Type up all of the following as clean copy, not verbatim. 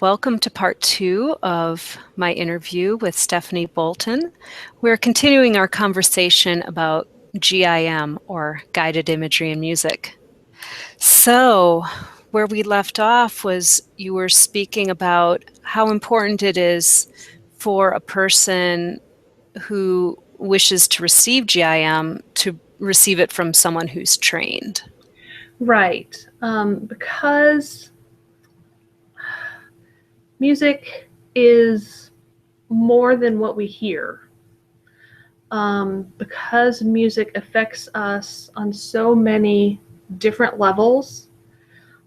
Welcome to part 2 of my interview with Stephanie Bolton. We're continuing our conversation about GIM, or guided imagery in music. So, where we left off was you were speaking about how important it is for a person who wishes to receive GIM to receive it from someone who's trained. Right. Because music is more than what we hear. Because music affects us on so many different levels.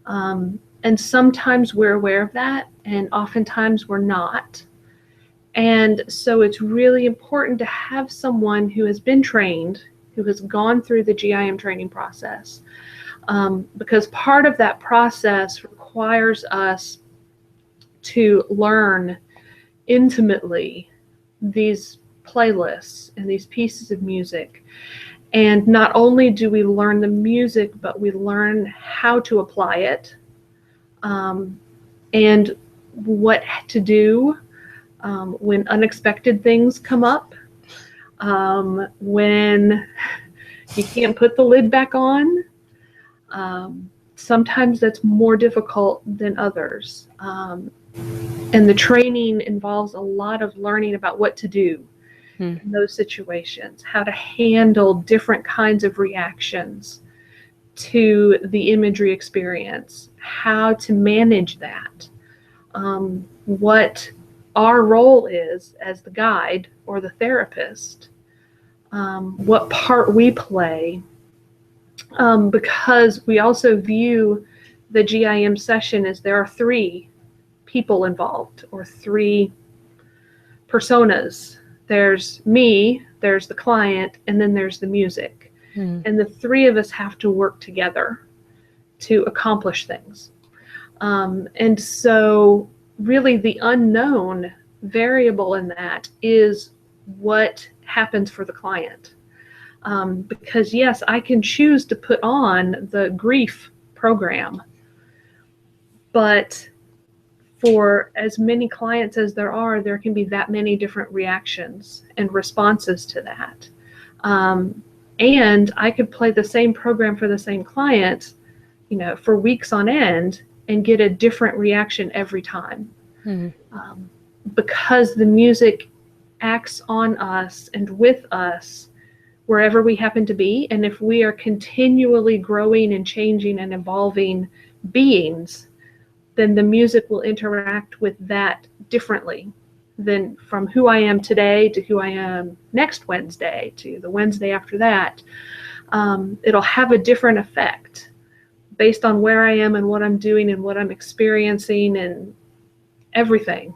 And sometimes we're aware of that, and oftentimes we're not. And so it's really important to have someone who has been trained, who has gone through the GIM training process. Because part of that process requires us to learn intimately these playlists and these pieces of music. And not only do we learn the music, but we learn how to apply it, and what to do when unexpected things come up, when you can't put the lid back on. Sometimes that's more difficult than others. And the training involves a lot of learning about what to do in those situations, how to handle different kinds of reactions to the imagery experience, how to manage that, what our role is as the guide or the therapist, what part we play, because we also view the GIM session as there are 3 people involved, or 3 personas. There's me, there's the client, and then there's the music. And the 3 of us have to work together to accomplish things. And so really the unknown variable in that is what happens for the client. Because yes, I can choose to put on the grief program, but for as many clients as there can be that many different reactions and responses to that. And I could play the same program for the same client, for weeks on end and get a different reaction every time. Because the music acts on us and with us wherever we happen to be. And if we are continually growing and changing and evolving beings, then the music will interact with that differently than from who I am today to who I am next Wednesday to the Wednesday after that. It'll have a different effect based on where I am and what I'm doing and what I'm experiencing and everything.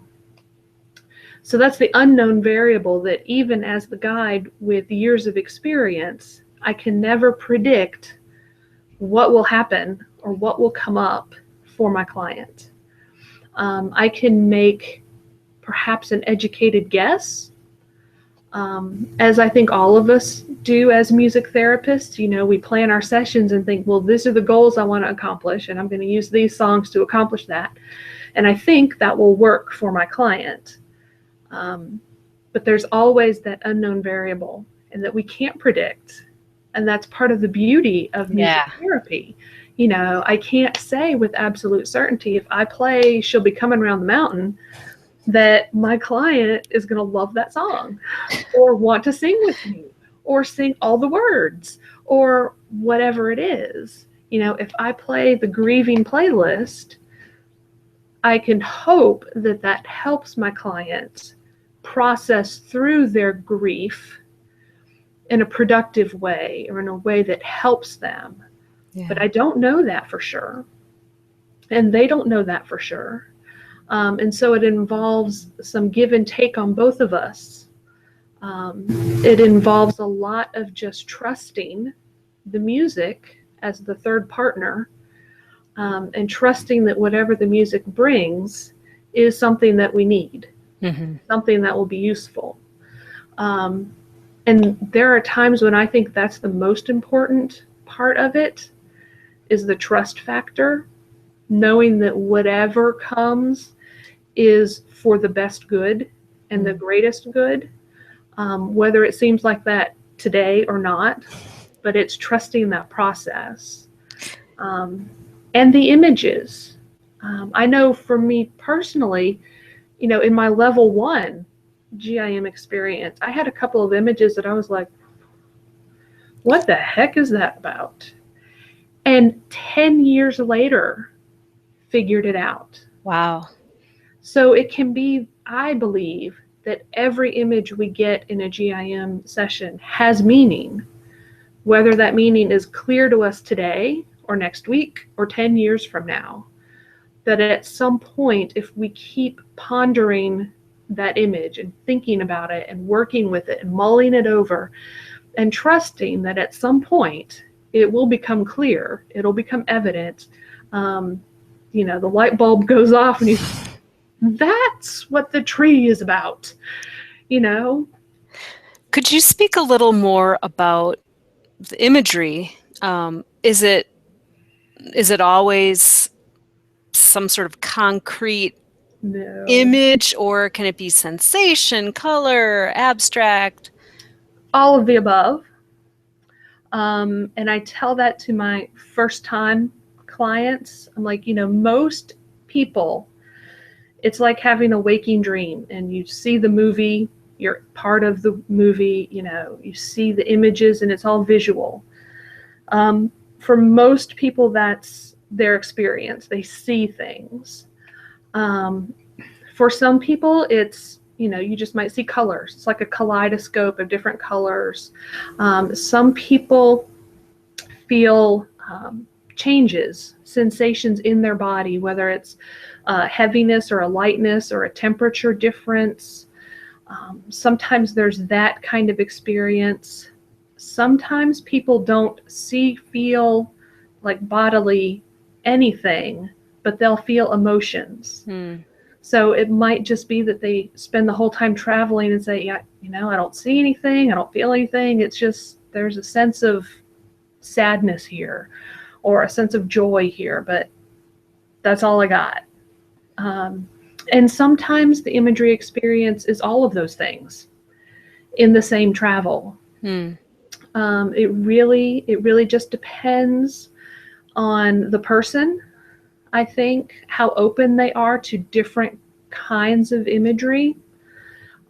So that's the unknown variable that even as the guide with years of experience, I can never predict what will happen or what will come up for my client. I can make perhaps an educated guess, as I think all of us do as music therapists. We plan our sessions and think, well, these are the goals I want to accomplish, and I'm going to use these songs to accomplish that. And I think that will work for my client. But there's always that unknown variable and that we can't predict. And that's part of the beauty of music therapy. I can't say with absolute certainty if I play She'll Be Coming Around the Mountain that my client is going to love that song or want to sing with me or sing all the words or whatever it is. If I play the grieving playlist, I can hope that that helps my client process through their grief in a productive way or in a way that helps them. But I don't know that for sure. And they don't know that for sure. And so it involves some give and take on both of us. It involves a lot of just trusting the music as the third partner, and trusting that whatever the music brings is something that we need, something that will be useful. And there are times when I think that's the most important part of it, is the trust factor, knowing that whatever comes is for the best good and the greatest good, whether it seems like that today or not, but it's trusting that process. And the images. I know for me personally, in my level 1 GIM experience, I had a couple of images that I was like, what the heck is that about? And 10 years later, figured it out. Wow. So it can be, I believe, that every image we get in a GIM session has meaning, whether that meaning is clear to us today or next week or 10 years from now. That at some point, if we keep pondering that image and thinking about it and working with it and mulling it over and trusting that at some point it will become clear, it'll become evident, the light bulb goes off and that's what the tree is about, Could you speak a little more about the imagery? Is it always some sort of concrete No. image, or can it be sensation, color, abstract? All of the above. And I tell that to my first time clients. I'm like, most people, it's like having a waking dream, and you see the movie, you're part of the movie, you see the images and it's all visual. For most people, that's their experience. They see things. For some people, it's, you just might see colors. It's like a kaleidoscope of different colors. Some people feel changes, sensations in their body, whether it's heaviness or a lightness or a temperature difference. Sometimes there's that kind of experience. Sometimes people don't see, feel like bodily anything, but they'll feel emotions. So it might just be that they spend the whole time traveling and say, yeah, I don't see anything, I don't feel anything. It's just, there's a sense of sadness here or a sense of joy here, but that's all I got. And sometimes the imagery experience is all of those things in the same travel. It really just depends on the person, I think, how open they are to different kinds of imagery,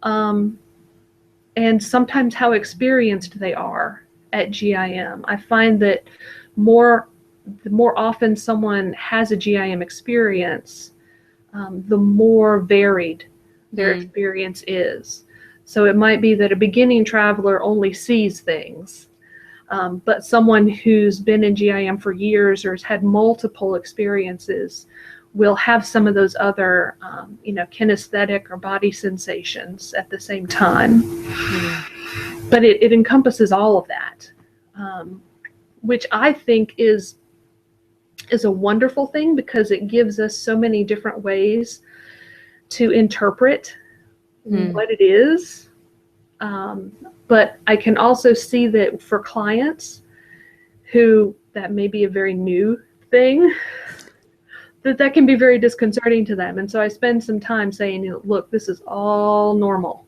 and sometimes how experienced they are at GIM. I find that the more often someone has a GIM experience, the more varied their experience is. So it might be that a beginning traveler only sees things, but someone who's been in GIM for years or has had multiple experiences will have some of those other, kinesthetic or body sensations at the same time. But it encompasses all of that, which I think is a wonderful thing, because it gives us so many different ways to interpret what it is. But I can also see that for clients who that may be a very new thing, that can be very disconcerting to them. And so I spend some time saying, look, this is all normal,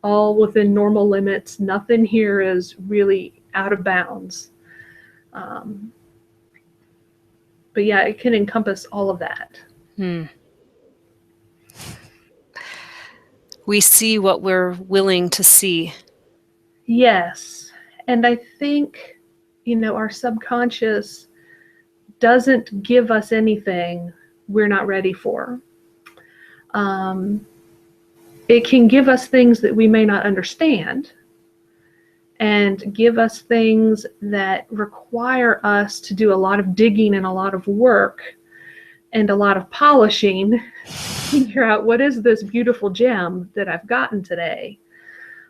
all within normal limits. Nothing here is really out of bounds. But yeah, it can encompass all of that. We see what we're willing to see. Yes. And I think, our subconscious doesn't give us anything we're not ready for. It can give us things that we may not understand, and give us things that require us to do a lot of digging and a lot of work and a lot of polishing to figure out what is this beautiful gem that I've gotten today.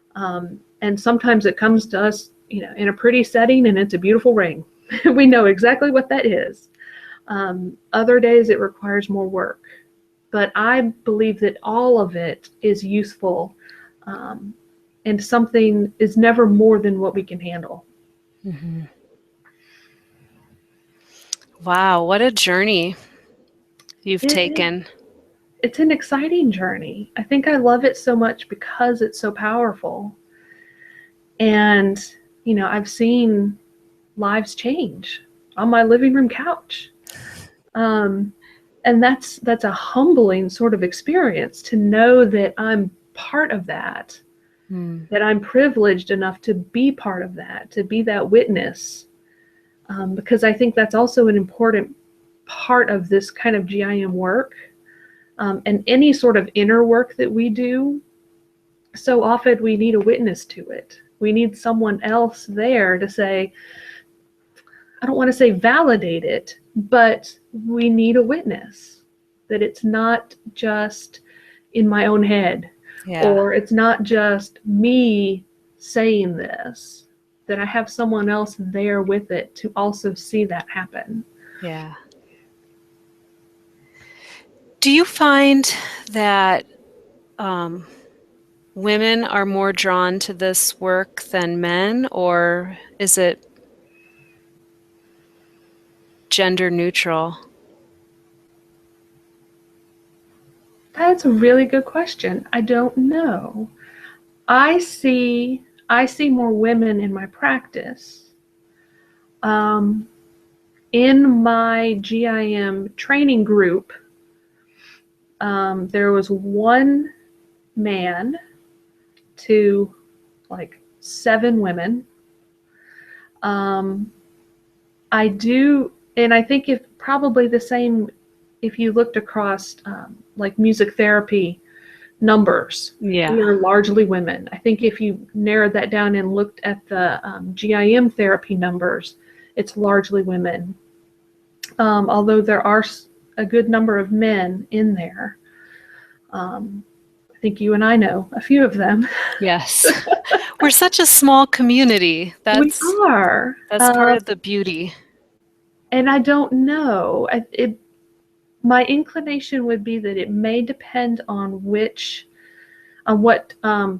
And sometimes it comes to us, in a pretty setting, and it's a beautiful ring. We know exactly what that is. Other days it requires more work. But I believe that all of it is useful, and something is never more than what we can handle. Wow, what a journey you've taken. it's an exciting journey. I think I love it so much because it's so powerful. And, I've seen lives change on my living room couch. And that's a humbling sort of experience to know that I'm part of that, that I'm privileged enough to be part of that, to be that witness. Because I think that's also an important part of this kind of GIM work, and any sort of inner work that we do. So often we need a witness to it. We need someone else there to say, I don't want to say validate it, but we need a witness that it's not just in my own head, or it's not just me saying this, that I have someone else there with it to also see that happen. Yeah. Do you find that women are more drawn to this work than men, or is it gender neutral? That's a really good question. I don't know. I see more women in my practice. In my GIM training group, there was one man to like 7 women. I do, and I think if probably the same if you looked across like music therapy numbers, we are largely women. I think if you narrowed that down and looked at the GIM therapy numbers, it's largely women. Although there are a good number of men in there. I think you and I know a few of them. Yes. We're such a small community. We are. That's part of the beauty. And I don't know. My inclination would be that it may depend on what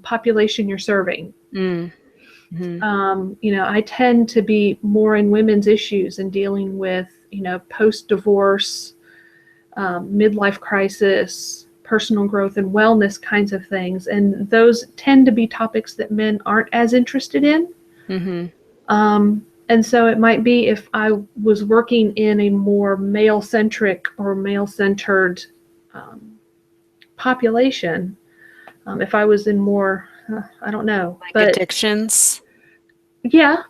population you're serving. Mm-hmm. I tend to be more in women's issues and dealing with, post-divorce, midlife crisis, personal growth and wellness kinds of things. And those tend to be topics that men aren't as interested in. Mm-hmm. And so it might be if I was working in a more male-centric or male-centered population, if I was in more, I don't know. Like addictions? Yeah,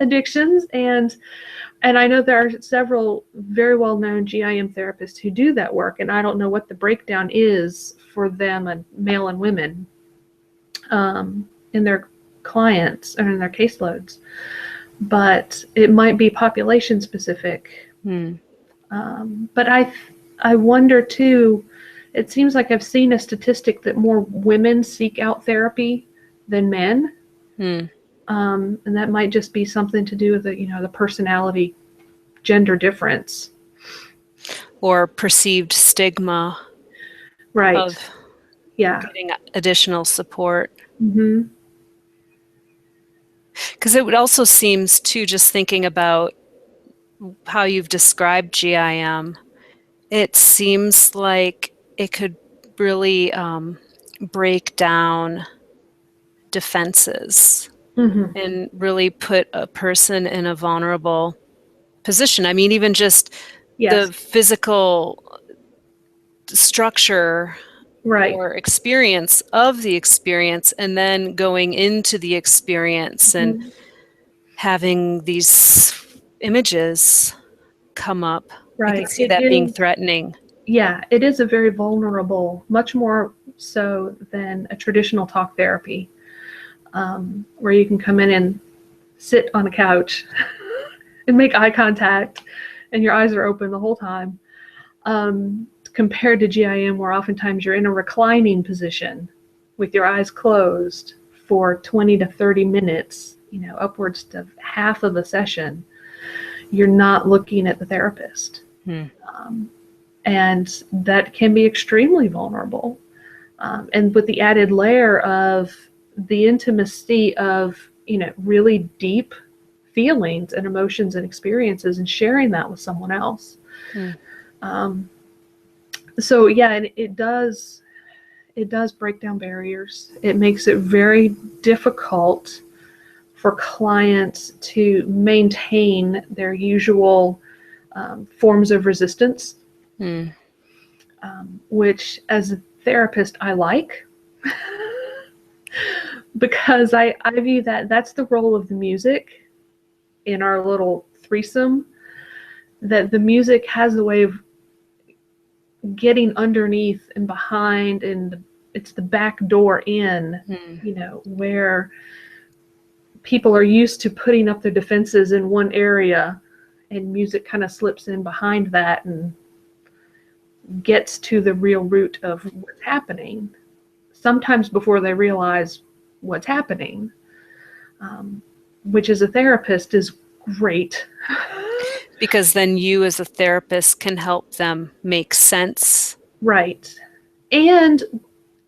addictions. And I know there are several very well-known GIM therapists who do that work, and I don't know what the breakdown is for them, and male and women, in their clients or in their caseloads. But it might be population specific. But I wonder too, it seems like I've seen a statistic that more women seek out therapy than men. And that might just be something to do with the personality gender difference. Or perceived stigma. Right. Of getting additional support. Mm-hmm. Because it would also seems too, just thinking about how you've described GIM, it seems like it could really break down defenses. Mm-hmm. And really put a person in a vulnerable position. I mean, even just the physical structure or experience of the experience, and then going into the experience and having these images come up. I can see that being threatening. Yeah, it is a very vulnerable, much more so than a traditional talk therapy, where you can come in and sit on a couch and make eye contact and your eyes are open the whole time. Compared to GIM, where oftentimes you're in a reclining position with your eyes closed for 20 to 30 minutes, upwards to half of the session, you're not looking at the therapist. And that can be extremely vulnerable. And with the added layer of the intimacy of, really deep feelings and emotions and experiences and sharing that with someone else. So yeah, and it does break down barriers. It makes it very difficult for clients to maintain their usual forms of resistance, Mm. which as a therapist I like because I view that that's the role of the music in our little threesome, that the music has a way of getting underneath and behind, and it's the back door in, Mm. where people are used to putting up their defenses in one area, and music kind of slips in behind that and gets to the real root of what's happening, sometimes before they realize what's happening, which as a therapist is great. Because then you as a therapist can help them make sense. Right. And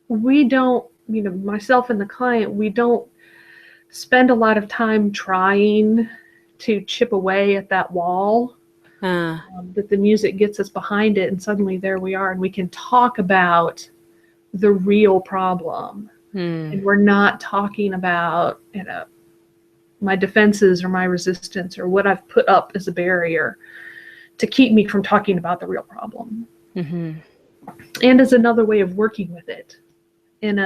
we don't, myself and the client, we don't spend a lot of time trying to chip away at that wall, Uh, that the music gets us behind it, and suddenly there we are, and we can talk about the real problem. And mm. we're not talking about, my defenses or my resistance or what I've put up as a barrier to keep me from talking about the real problem. Mm-hmm. And as another way of working with it in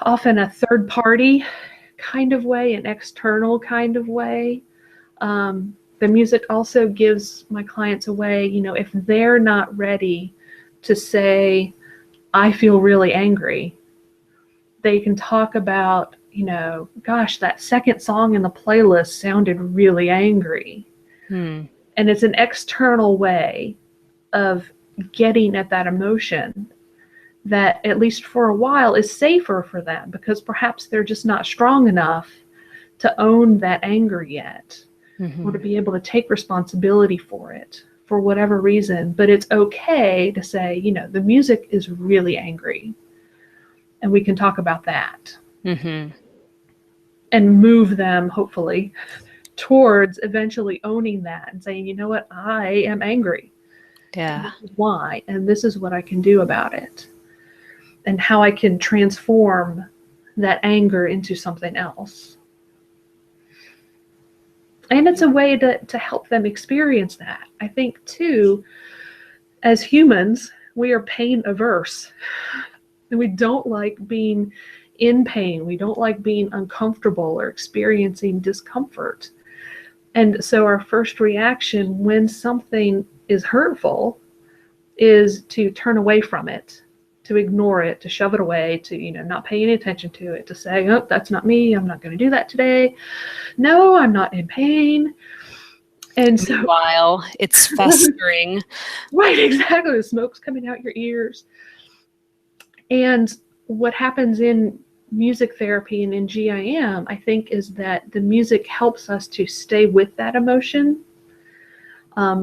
often a third party kind of way, an external kind of way. The music also gives my clients a way, if they're not ready to say, I feel really angry, they can talk about, gosh, that second song in the playlist sounded really angry. Mm. And it's an external way of getting at that emotion that, at least for a while, is safer for them, because perhaps they're just not strong enough to own that anger yet, or to Mm-hmm. be able to take responsibility for it for whatever reason. But it's okay to say, the music is really angry, and we can talk about that, Mm-hmm. and move them, hopefully, towards eventually owning that and saying, you know what, I am angry. And Yeah. this is why, and this is what I can do about it, and how I can transform that anger into something else. And it's a way to help them experience that. I think, too, as humans, we are pain averse. And we don't like being in pain. We don't like being uncomfortable or experiencing discomfort. And so our first reaction when something is hurtful is to turn away from it, to ignore it, to shove it away, to, not pay any attention to it, to say, oh, that's not me. I'm not going to do that today. No, I'm not in pain. And so, Meanwhile, it's festering. right, exactly. The smoke's coming out your ears. And what happens in music therapy and in GIM, I think, is that the music helps us to stay with that emotion.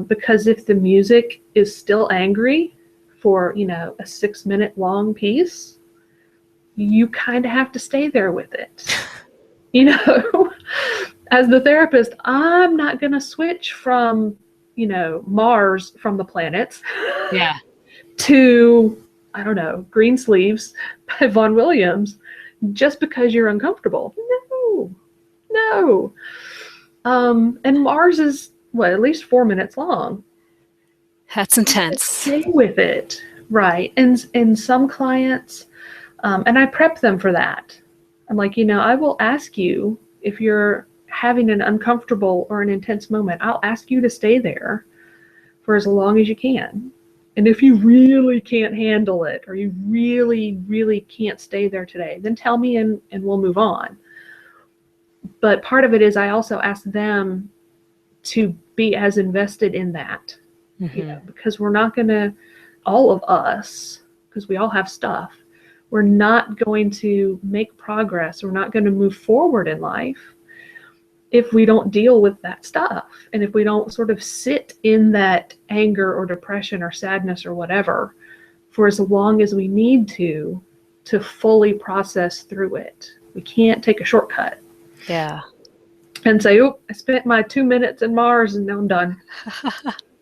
Because if the music is still angry for, a 6-minute long piece, you kind of have to stay there with it. As the therapist, I'm not going to switch from, Mars from the planets Yeah. to, I don't know, Green Sleeves by Vaughan Williams just because you're uncomfortable. No, no. And Mars is, at least 4 minutes long. That's intense. Stay with it, right? And some clients, and I prep them for that. I'm like, I will ask you if you're having an uncomfortable or an intense moment. I'll ask you to stay there for as long as you can. And if you really can't handle it, or you really, really can't stay there today, then tell me, and we'll move on. But part of it is I also ask them to be as invested in that, Mm-hmm. because we're not going to, all of us, because we all have stuff, we're not going to make progress, we're not going to move forward in life if we don't deal with that stuff, and if we don't sort of sit in that anger or depression or sadness or whatever for as long as we need to fully process through it. We can't take a shortcut Yeah. and say, oh, I spent my 2 minutes in Mars and now I'm done.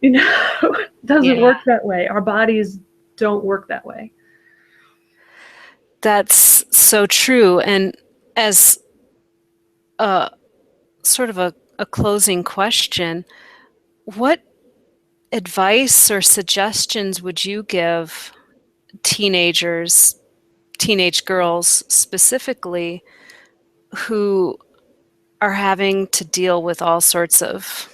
You know, it doesn't Yeah, work that way. Our bodies don't work that way. that's so true. And as a sort of a closing question, what advice or suggestions would you give teenagers, teenage girls specifically, who are having to deal with all sorts of,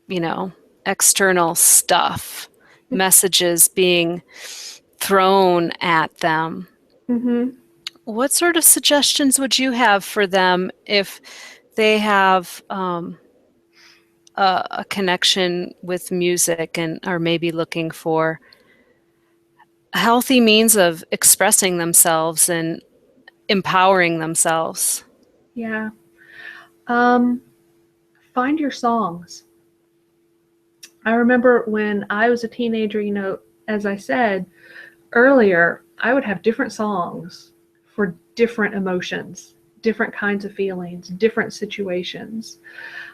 you know, external stuff, messages being thrown at them? Mm-hmm. What sort of suggestions would you have for them if they have a connection with music and are maybe looking for a healthy means of expressing themselves and empowering themselves? Yeah. Um, find your songs. I remember when I was a teenager, as I said earlier, I would have different songs for different emotions, different kinds of feelings, different situations.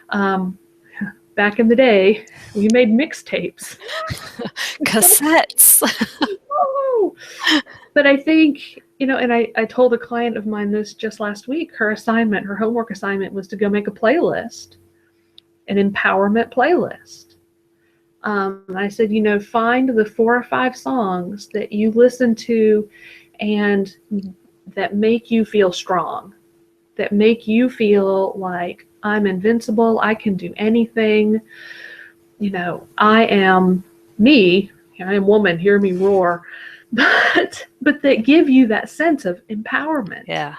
Um, back in the day, we made mixtapes. Cassettes. Oh! But I think, and I told a client of mine this just last week. Her homework assignment was to go make a playlist, an empowerment playlist. I said, find the 4 or 5 songs that you listen to and that make you feel strong, that make you feel like I'm invincible, I can do anything, I am me, I am woman, hear me roar, but that give you that sense of empowerment. Yeah.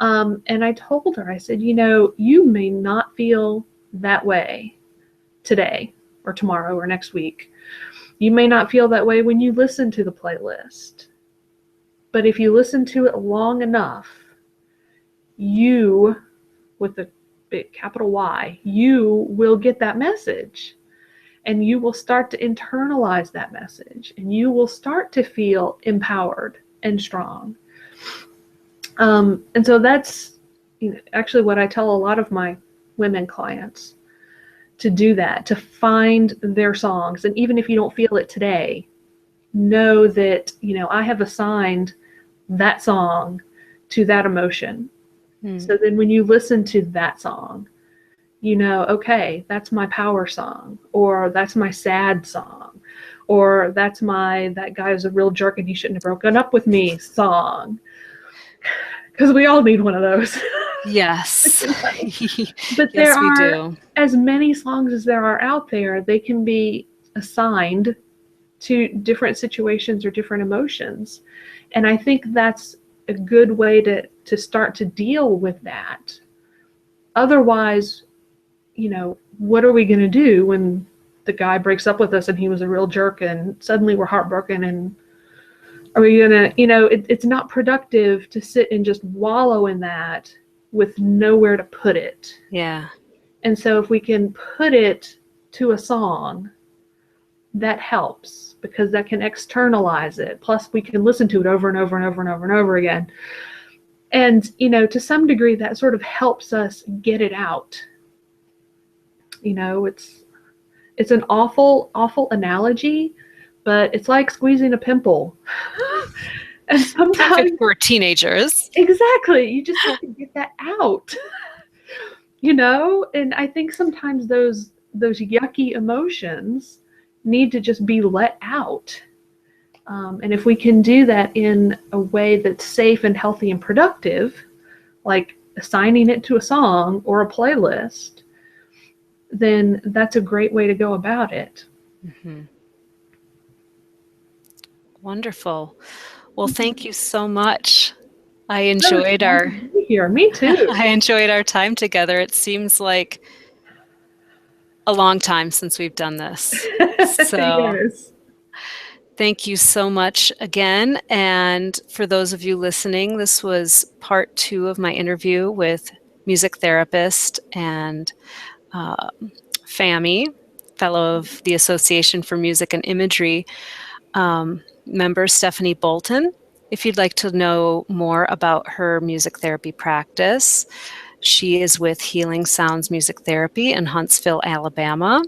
And I told her, I said, you may not feel that way today or tomorrow or next week. You may not feel that way when you listen to the playlist. But if you listen to it long enough, you, with a big capital Y, you will get that message. And you will start to internalize that message. And you will start to feel empowered and strong. And so that's actually what I tell a lot of my women clients, to do that, to find their songs. And even if you don't feel it today, know that, I have assigned that song to that emotion. So then when you listen to that song, okay, that's my power song, or that's my sad song, or that's that guy is a real jerk and he shouldn't have broken up with me song. Because we all need one of those. Yes. But there Yes, we are do. as many songs as there are out there. They can be assigned to different situations or different emotions. And I think that's a good way to start to deal with that. Otherwise, what are we going to do when the guy breaks up with us and he was a real jerk and suddenly we're heartbroken? And are we going to, it's not productive to sit and just wallow in that with nowhere to put it. Yeah. And so if we can put it to a song, that helps because that can externalize it. Plus we can listen to it over and over and over and over and over again. And, to some degree that sort of helps us get it out. It's an awful, awful analogy, but it's like squeezing a pimple. And sometimes, Perfect for teenagers. exactly, you just have to get that out. And I think sometimes those yucky emotions need to just be let out. And if we can do that in a way that's safe and healthy and productive, like assigning it to a song or a playlist, then that's a great way to go about it. Mm-hmm. Wonderful. Well, thank you so much. I Oh, it's enjoyed fun our to be here. Me too. I enjoyed our time together. It seems like a long time since we've done this. So, Yes. thank you so much again. And for those of you listening, this was part 2 of my interview with music therapist and uh, FAMI, fellow of the Association for Music and Imagery, member Stephanie Bolton. If you'd like to know more about her music therapy practice, she is with Healing Sounds Music Therapy in Huntsville, Alabama.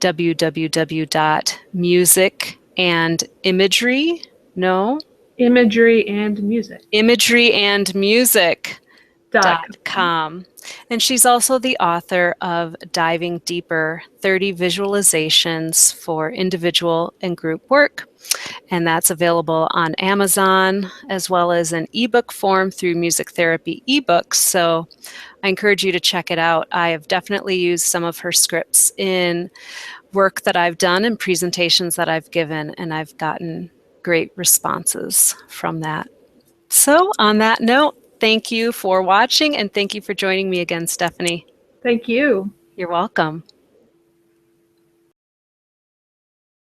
www.musicandImagery, no, Imagery and music. imageryandmusic.com. And she's also the author of Diving Deeper, 30 Visualizations for Individual and Group Work. And that's available on Amazon as well as an ebook form through Music Therapy eBooks. So I encourage you to check it out. I have definitely used some of her scripts in work that I've done and presentations that I've given, and I've gotten great responses from that. So on that note, thank you for watching, and thank you for joining me again, Stephanie. Thank you. You're welcome.